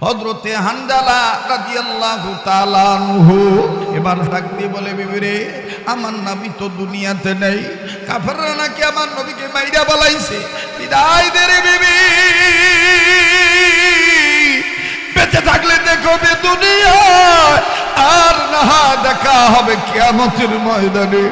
হযরতে হানজালা রাদিয়াল্লাহু তাআলা আনহু এবার ডাক দিয়ে বলে, বিবি রে, আমার নবী তো দুনিয়াতে নেই, কাফেররা নাকি আমার নবীকে মাইরা বলাইছে, বিদায় দে রে বিবি, বেঁচে থাকলে দেখবে দুনিয়ায়, আর না দেখা হবে কিয়ামতের ময়দানে।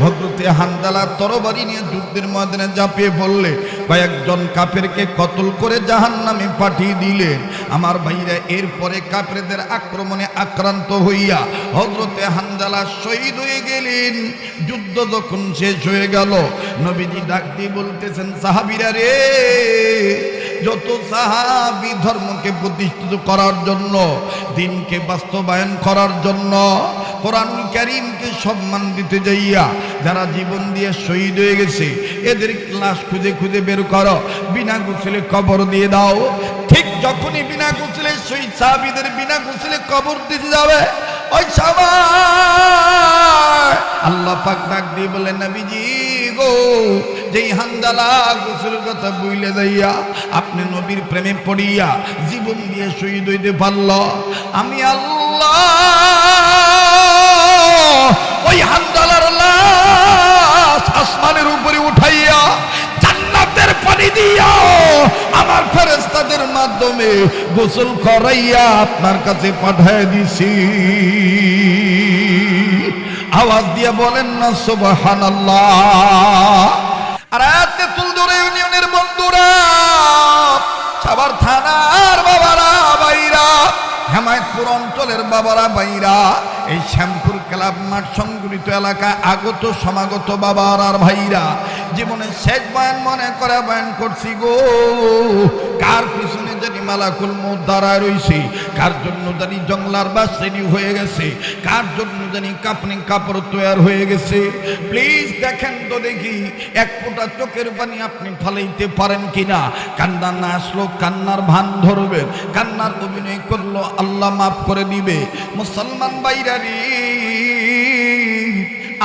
হযরতে হানজালা তরবারি নিয়ে যুদ্ধের ময়দানে ঝাঁপিয়ে পড়লে কয়েকজন কাফেরকে কতল করে জাহান্নামে পাঠিয়ে দিলেন। আমার ভাইরা, এরপরে কাফেরদের আক্রমণে আক্রান্ত হইয়া হযরতে হানজালা শহীদ হয়ে গেলেন। যুদ্ধ যখন শেষ হয়ে গেল, নবীজি ডাক দিয়ে বলতেছেন, সাহাবীরা রে, যত সাহাবী ধর্মকে প্রতিষ্ঠিত করার জন্য, দ্বীনকে বাস্তবায়ন করার জন্য, কোরআনুল কারীমকে সম্মান দিতে যাইয়া যারা জীবন দিয়ে শহীদ হয়ে গেছে, এদের লাশ খুঁজে খুঁজে বের করো, বিনা গোসলে কবর দিয়ে দাও। ঠিক যখনই বিনা গোসলে শহীদ সাহাবীদের বিনা গোসলে কবর দিতে যাবে, ওই সময় আল্লাহ পাক ডাক দিয়ে বলে, নবীজি গো, যেই হানজালা গোসলের কথা বইলে যাইয়া আপনি নবীর প্রেমে পড়িয়া জীবন দিয়ে শহীদ হইতে পারল, আমি আল্লাহ ওই হানজালার লাশ আসমানের উপরে উঠাইয়া জান্নাতের পানি দিয়া আমার ফেরেশতাদের মাধ্যমে গোসল করাইয়া আপনার কাছে পাঠায় দিছি। আওয়াজ দিয়ে বলেন না সুবহানাল্লাহ। আর তেঁতুল দৌড়ে ইউনিয়নের বন্ধুরা, সাভার থানার বাবারা ভাইরা, হেমায়তপুর অঞ্চলের বাবারা ভাইরা, এই শ্যামপুর ক্লাব মাঠ সংগঠিত এলাকায় আগত সমাগত বাবার আর ভাইরা, জীবনের শেষ বয়ান মনে করে বয়ান করছি গো। কার পিছনে জানি মালাকুল মউত দাঁড়ায় রইছে, কার জন্য জানি জংলার বাস রেডি হয়ে গেছে, কার জন্য জানি কাপড় তৈরি হয়ে গেছে। প্লিজ দেখেন তো দেখি, এক ফোঁটা চোখের পানি আপনি ফলাইতে পারেন কিনা। কান্না না আসলো কান্নার ভান ধরবেন, কান্নার অভিনয় করলো আল্লাহ মাফ করে দিবে। মুসলমান ভাইরা রে,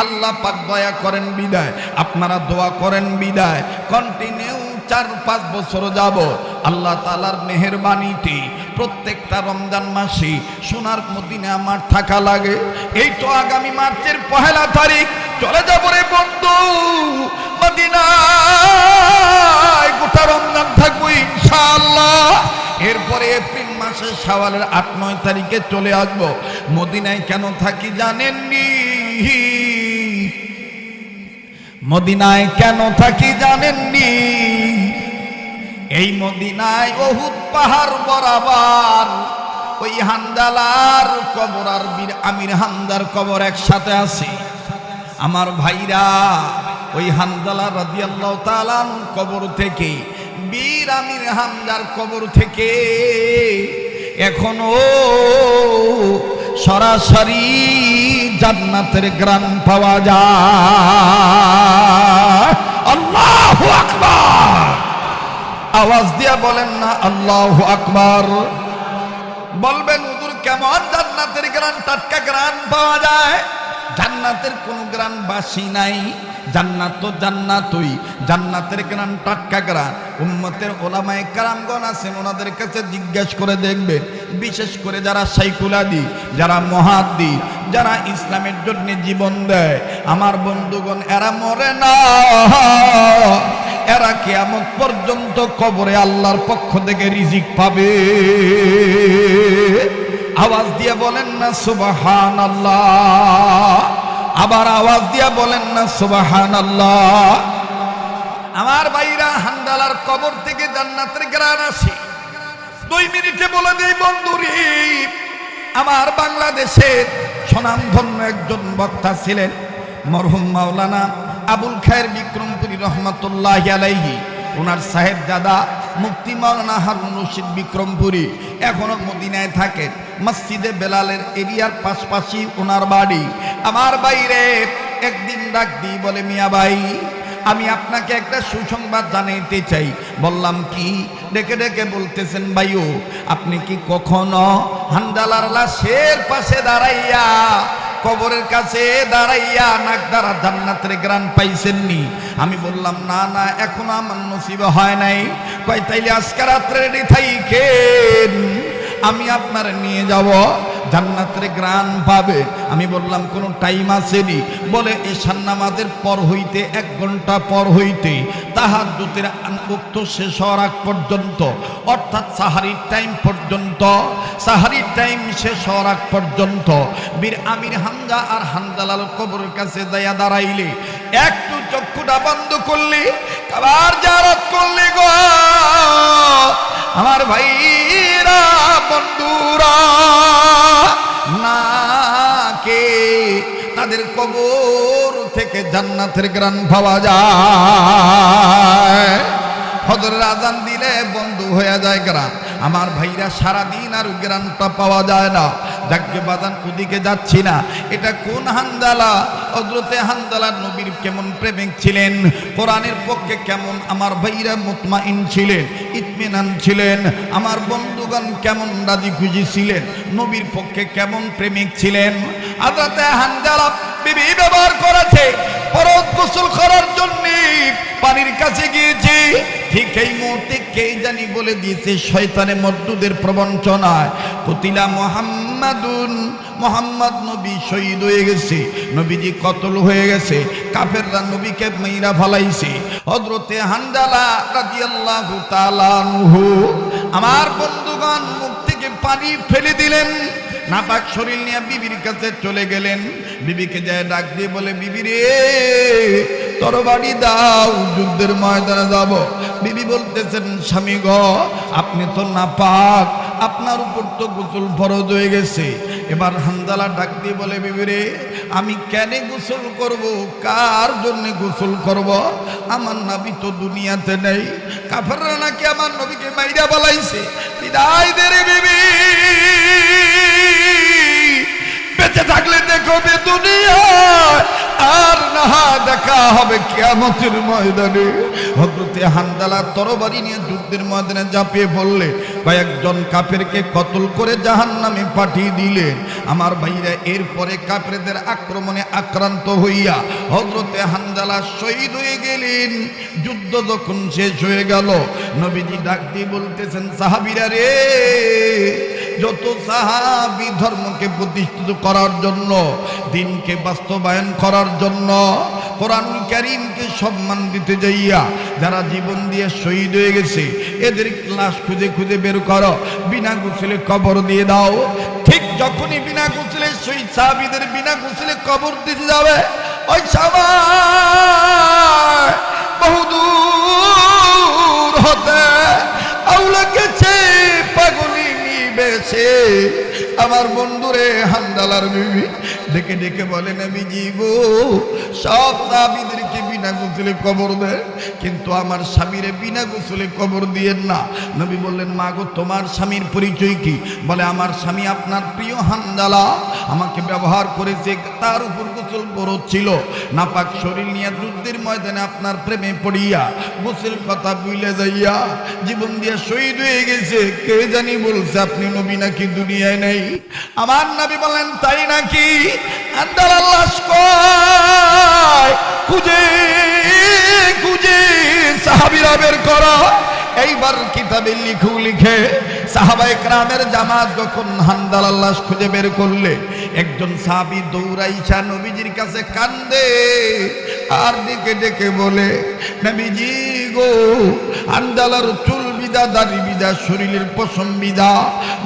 আল্লাহ পাক দয়া করেন বিদায়, আপনারা দোয়া করেন বিদায়, কন্টিনিউ 4-5 বছর যাব আল্লাহ তাআলার মেহেরবানিতে প্রত্যেকটা রমজান মাসে সোনার মদিনা আমার থাকা লাগে। এই তো আগামী মার্চের 1 তারিখ চলে যাব রে বন্ধু মদিনায়, গোটা রমজান থাকবো ইনশাআল্লাহ। এরপরে এপ্রিল মাসে শাওয়ালের 8-9 তারিখে চলে আসবো। মদিনায় কেন থাকি জানেননি? মদিনায় কেন থাকি জানেননি? এই মদিনায় উহুদ পাহাড় বরাবর ওই হানজালার কবর আর বীর আমির হামজার কবর একসাথে আছে। আমার ভাইরা, ওই হানজালা রাদিয়াল্লাহু তাআলা কবর থেকে, বীর আমির হামজার কবর থেকে এখনো সরাসরি জান্নাতের গ্রাম পাওয়া যায়। আল্লাহু আকবার। আওয়াজ দিয়ে বলেন না আল্লাহু আকবার। বলবেন হুজুর কেমন জান্নাতের গ্রাম, টাটকা গ্রাম পাওয়া যায়? জান্নাতের কোন গ্রাম বাসি নাই, জান্নাত তো জান্নাতই, জান্নাতের গ্রাম টাটকা গ্রাম। উম্মতের ওলামায়ে কেরামগণ আছেন, ওনাদের কাছে জিজ্ঞেস করে দেখবেন, বিশেষ করে যারা শাইখুল হাদিস, যারা মুহাদ্দিস, যারা ইসলামের জন্য জীবন দেয়, আমার বন্ধুগণ, এরা মরে না, এরা কিয়ামত পর্যন্ত কবরে আল্লাহর পক্ষ থেকে রিজিক পাবে। আওয়াজ দিয়ে বলেন না সুবহানাল্লাহ। আবার আওয়াজ দিয়ে বলেন না সুবহানাল্লাহ। আমার ভাইরা, হানজালার কবর থেকে জান্নাতের গ্রাণ আসে। 2 মিনিটে বলে দেই বন্ধুরে, আমার বাংলাদেশের স্বনামধন্য একজন বক্তা ছিলেন মরহুম মাওলানা আবুল খায়ের বিক্রমপুরী রহমাতুল্লাহি আলাইহি। ওনার সাহেবজাদা মুফতি মাওলানা হারুন রশিদ বিক্রমপুরী এখনো মদিনায় থাকেন, মসজিদে বেলালের এরিয়ার পাশাপাশি ওনার বাড়ি। আমার বাইরে একদিন ডাক দিই, বলে মিয়া ভাই, আমি আপনাকে একটা সুসংবাদ জানাইতে চাই। বললাম কি? ডেকে ডেকে বলতেছেন, ভাইও আপনি কি কখনো হানজালার লাশের পাশে দাঁড়াইয়া, কবরের কাছে দাঁড়াইয়া নাক দ্বারা জান্নাতের গ্রাণ পাইছেননি? আমি বললাম না না, এখনো আমার নসিব হয় নাই। কয় তাইলে আজকে রাত্রে রেডি থাকেন, আমি আপনার নিয়ে যাব, জান্নাতের গ্রান পাবে। আমি বললাম কোনো টাইম আসেনি? বলে এশার নামাজের পর হইতে 1 ঘন্টা পর হইতে তাহাজ্জুদের ওয়াক্ত শেষ হওয়ার আগ পর্যন্ত, অর্থাৎ সাহারির টাইম পর্যন্ত, সাহারির টাইম শেষ হওয়ার আগ পর্যন্ত বীর আমির হামজা আর হানজালার কবরের কাছে যাইয়া দাঁড়াইলে, একটু চক্ষুটা বন্ধ করলে, কাবার জিয়ারত করলে গো আমার ভাইরা বন্ধুরা, না কে তাদের কবর থেকে জান্নাতের গ্রান পাওয়া যায়। ফজরের আজান দিলে বন্ধ হয়ে যায় গ্রান। আমার ভাইরা সারাদিন আর গ্রানটা পাওয়া যায় না। যাকে বাজান ওদিকে যাচ্ছি না। এটা কোন হানজালা? হযরতে হানজালা নবীর কেমন প্রেমিক ছিলেন, কোরআনের পক্ষে কেমন আমার ভাইরা মুতমাইন ছিলেন, ইতমিনান ছিলেন। আমার বন্ধুগণ কেমন রাজি খুশি ছিলেন, নবীর পক্ষে কেমন প্রেমিক ছিলেন। হযরতে হানজালা বিবি ব্যবহার করেছে ফরজ গোসল করার জন্য পানির কাছে গিয়েছে। ঠিক এই মুহূর্তে কে জানি বলে দিয়েছে শয়তানে মর্দুদের প্রবঞ্চনায়, কুতিলা মুহাম্মাদুন, মুহাম্মদ নবী শহীদ হয়ে গেছে, নবীজি কতল হয়ে গেছে, কাফেররা নবীকে মাইরা ফলাইছে। হযরতে হানজালা রাদিয়াল্লাহু তাআলা আনহু আমার বন্ধুগণ মুখ থেকে পানি ফেলে দিলেন, নাপাক শরীর নিয়ে বিবির কাছে চলে গেলেন। বিবিকে যায় ডাক দিয়ে বলে, বিবি রে তরবারি দাও, যুদ্ধের ময়দানে যাব। বিবি বলতেছেন, স্বামী গো আপনি তো নাপাক, আপনার উপর তো গোসল ফরজ হয়ে গেছে। এবার হানজালা ডাক দিয়ে বলে, বিবি রে আমি কেন গোসল করব, কার জন্য গোসল করব? আমার নবী তো দুনিয়াতে নেই, কাফেররা নাকি আমার নবীকে মাইরা বলাইছে। বিদায় দে রে বিবি, বেঁচে থাকলে দেখবে দুনিয়ায়, আর না দেখা হবে কিয়ামতের ময়দানে। হযরতে হানজালা তরবারি নিয়ে যুদ্ধের ময়দানে ঝাঁপিয়ে পড়লে কয়েকজন কাফেরকে কতল করে জাহান্নামে পাঠিয়ে দিলেন। আমার ভাইরা এরপরে কাফেরদের আক্রমণে আক্রান্ত হইয়া হযরতে হানজালা শহীদ হয়ে গেলেন। যুদ্ধ যখন শেষ হয়ে গেল, নবীজি ডাক দিয়ে বলতেছেন, সাহাবীরা রে, যত সাহাবী ধর্মকে প্রতিষ্ঠিত করার জন্য, দ্বীনকে বাস্তবায়ন করার জন্য, কোরআনুল কারীমকে সম্মান দিতে যাইয়া যারা জীবন দিয়ে শহীদ হয়ে গেছে, এদের লাশ খুঁজে খুঁজে বের করো, বিনা গোসলে কবর দিয়ে দাও। ঠিক যখনই বিনা গোসলে শহীদ সাহাবীদের বিনা গোসলে কবর দিতে যাবে, ওই সময় বহুদূর হতে আউলা গেছে পাগলি নিবেছে। আমার বন্ধুরে হানজালার বিবি ডেকে ডেকে বলে, নবীজি গো সব সাহাবীদেরকে বিনা গোসলে কবর দেয়, কিন্তু আমার স্বামীরে বিনা গোসলে কবর দিয়েন না। নবী বললেন, মা গো তোমার স্বামীর পরিচয় কি? বলে, আমার স্বামী আপনার প্রিয় হানজালা, আমাকে ব্যবহার করেছে, তার উপর গোসল ফরজ ছিল, নাপাক শরীর নিয়ে যুদ্ধের ময়দানে আপনার প্রেমে পড়িয়া গোসল কথা ভুলে যাইয়া জীবন দিয়ে শহীদ হয়ে গেছে। কে জানি বলছে আপনি নবী নাকি দুনিয়ায় নেই। আমার নবী বলেন, তাই নাকি? হানজালার লাশ কয়, খুঁজে খুঁজে সাহাবীরা বের করো। এইবার কিতাবে লিখে সাহাবায়ে কেরামের জামাত যখন হানজালার লাশ খুঁজে বের করলে, একজন সাহাবী দৌড়াইছা নবীজির কাছে কান্দে আর ডেকে ডেকে বলে, নবীজি গো হানজালার চুল বিদা, দাড়ি বিদা, শরীরের পশম বিদা,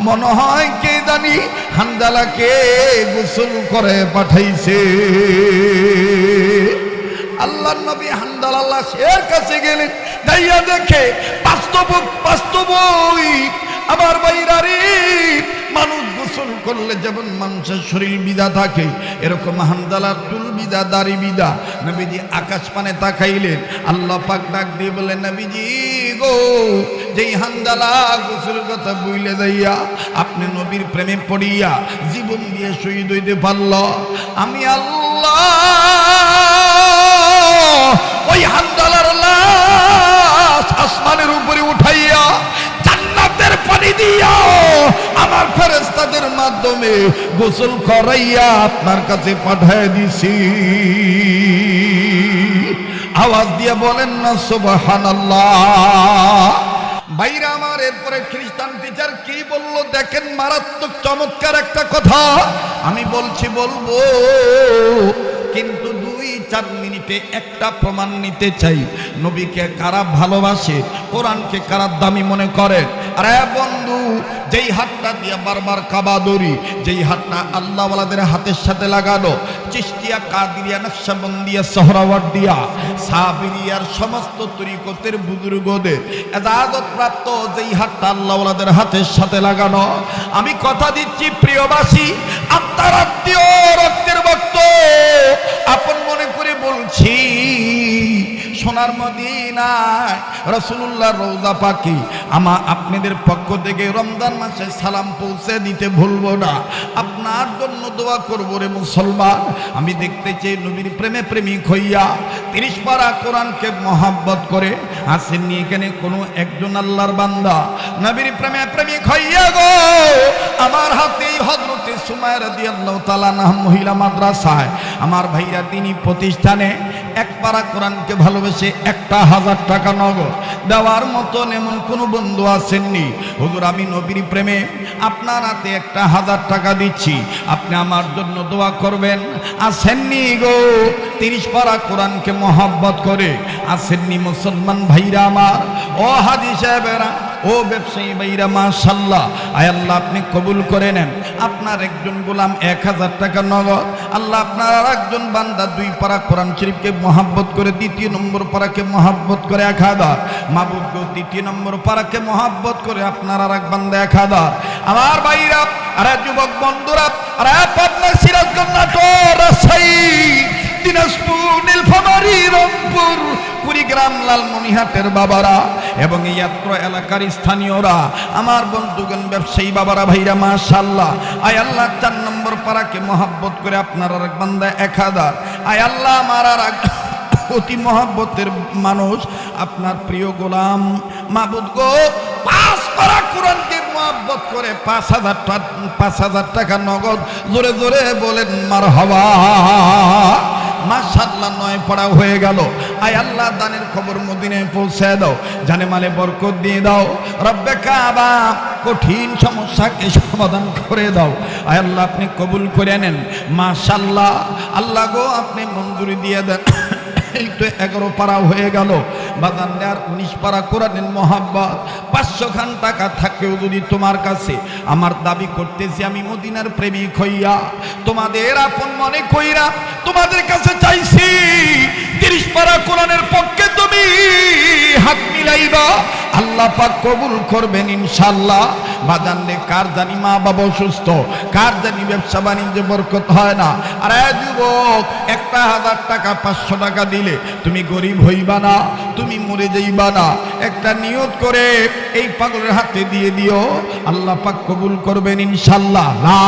মনে হয় কে জানি হানজালাকে গোসল করে পাঠাইছে। আল্লাহর নবী হানজালার লাশের কাছে গেলেন, যাইয়া দেখে বাস্তবই আমার ভাইরা রে, মানুষ গোসল করলে যেমন মানুষের শরীর বিদা থাকে, এরকম হানজালার চুল বিদা, দাড়ি বিদা। নবীজি আকাশ পানে তাকাইলেন, আল্লাহ পাক ডাক দিয়ে বলেন, নবীজি গো যেই হানজালা গোসলের কথা ভুলে যাইয়া আপনি নবীর প্রেমে পড়িয়া জীবন দিয়ে শহীদ হইতে পারল, আমি আল্লাহ ওই হানজালার লাশ আসমানের উপরে উঠাইয়া জান্নাতের পানি দিয়া আমার ফেরেশতাদের মাধ্যমে গোসল করাইয়া আপনার কাছে পাঠায় দিছি। আওয়াজ দিয়ে বলেন না সুবহানাল্লাহ। ভাইরা আমার, এরপরে খ্রিস্টান টিচার কি বললো দেখেন, মারাত্মক চমৎকার একটা কথা আমি বলবো, কিন্তু 2-4 মিনিটে একটা প্রমাণ নিতে চাই। নবীকে কারা ভালোবাসে, কোরআনকে কারা দামি মনে করে? আরে বন্ধু, যেই হাতটা দিয়ে বারবার কাবা দড়ি, যেই হাতটা আল্লাহওয়ালাদের হাতের সাথে লাগানো, চিশতিয়া, কাদিরিয়া, নকশবন্দিয়া, সোহরাওয়ার্দিয়া, সাবিরিয়ার সমস্ত তরিকতের বুজুর্গদের এজাজত প্রাপ্ত যেই হাতটা আল্লাহওয়ালাদের হাতের সাথে লাগানো, আমি কথা দিচ্ছি প্রিয়বাসী, আপনার আত্মীয়, রক্তের ভক্ত, আপন মনে করে বলছি, সোনার মদিনায় রাসূলুল্লাহ রওজা পাকি আপনাদের পক্ষ থেকে রমজান মাসে সালাম পৌঁছে দিতে ভুলবো না। আপনার জন্য দোয়া করবো রে মুসলমান। আমি দেখতে চাই নবীর প্রেমে প্রেমিক হইয়া 30 পারা কোরআনকে মহাব্বত করে আসেননি এখানে কোনো একজন আল্লাহর বান্দা? নবীর প্রেমে প্রেমিক হইয়া গো আমার হাতেই হযরতে সুমাইয়া রাদিয়াল্লাহু তাআলা আনহা মহিলা মাদ্রাসায় আমার ভাইরা তিনি প্রতিষ্ঠানে 1 পারা কোরআনকে ভালোবেসে 1000 টাকা নগদ দেওয়ার মতন এমন কোন বন্ধু আসেননি? হুজুর, আমি নবীর প্রেমে আপনার হাতে 1000 টাকা দিচ্ছি, আপনি আমার জন্য দোয়া করবেন। আসেননি গো 30 পারা কোরআনকে মহব্বত করে? আসেননি মুসলমান ভাইরা আমার, ও হাজী সাহেবেরা, ও ব্যবসায়ী ভাইরা, মাশাআল্লাহ, আয় আল্লাহ আপনি কবুল করে নেন। আপনার একজন গোলাম 1000 টাকা নগদ, আল্লাহ আপনার আর একজন বান্দা 2 পারা কোরআন শরীফকে মহব্বত করে 2 নম্বর পারাকে মহব্বত করে 1000, মাবুদ গো 2 নম্বর পারাকে মহব্বত করে আপনার আর এক বান্দা 1000। আমার ভাইরা, আরে যুবক বন্ধুরা, আরে পাবনা, সিরাজগঞ্জ, নাটোর, রাজশাহী, দিনাজপুর, নীলফামারী, রংপুর, কুড়িগ্রাম, লালমনিরহাটের বাবারা এবং এই এত্র এলাকার স্থানীয়রা, আমার বন্ধুগণ, ব্যবসায়ী বাবারা, ভাইরা, মাশাআল্লাহ, আয় আল্লাহ 4 নম্বর পারাকে মহব্বত করে আপনার আর এক বান্দা 1000। আয় আল্লাহ, আমার আর এক অতি মহব্বতের মানুষ, আপনার প্রিয় গোলাম, মাবুদ গো 5 পারা কোরআনকে মহব্বত করে 5000 টাকা নগদ, জোরে জোরে বলেন মারহাবা। মাশাআল্লাহ, 9 পারা হয়ে গেল। আয় আল্লাহ, দানের খবর মদিনায় পৌঁছে দাও, জানে মালে বরকত দিয়ে দাও। রব্বে কাবা, কঠিন সমস্যাকে সমাধান করে দাও। আয় আল্লাহ, আপনি কবুল করে নেন। মাশাআল্লাহ, আল্লাহ গো আপনি মঞ্জুরি দিয়ে দেন। এই তো 11 পারা হয়ে গেল। বাজান আর 19 পারা কোরআনের মহাব্বত 500 খান টাকা থাকেও যদি তোমার কাছে, আমার দাবি করতেছি আমি মদিনার প্রেমিক হইয়া তোমাদের আপন মনে কইরা তোমাদের কাছে চাইছি 30 পারা কোরআনের পক্ষে তুমি হাত মিলাইবা, আল্লাহ পাক কবুল করবেন ইনশাআল্লাহ। বাজান রে, কার জানি মা বাবা অসুস্থ, কার জানি ব্যবসা বাণিজ্যে বরকত হয় না। আরে যুবক, 1000 টাকা 500 টাকা দিলে তুমি গরিব হইবা না, তুমি মরে যাইবা না। একটা নিয়ত করে এই পাগলের হাতে দিয়ে দিও, আল্লাহ পাক কবুল করবেন ইনশাআল্লাহ। লা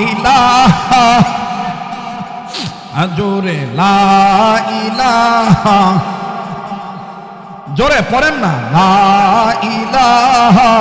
ইলাহা, জোরে লা ইলাহা, জোরে পড়েন না, লা ইলাহা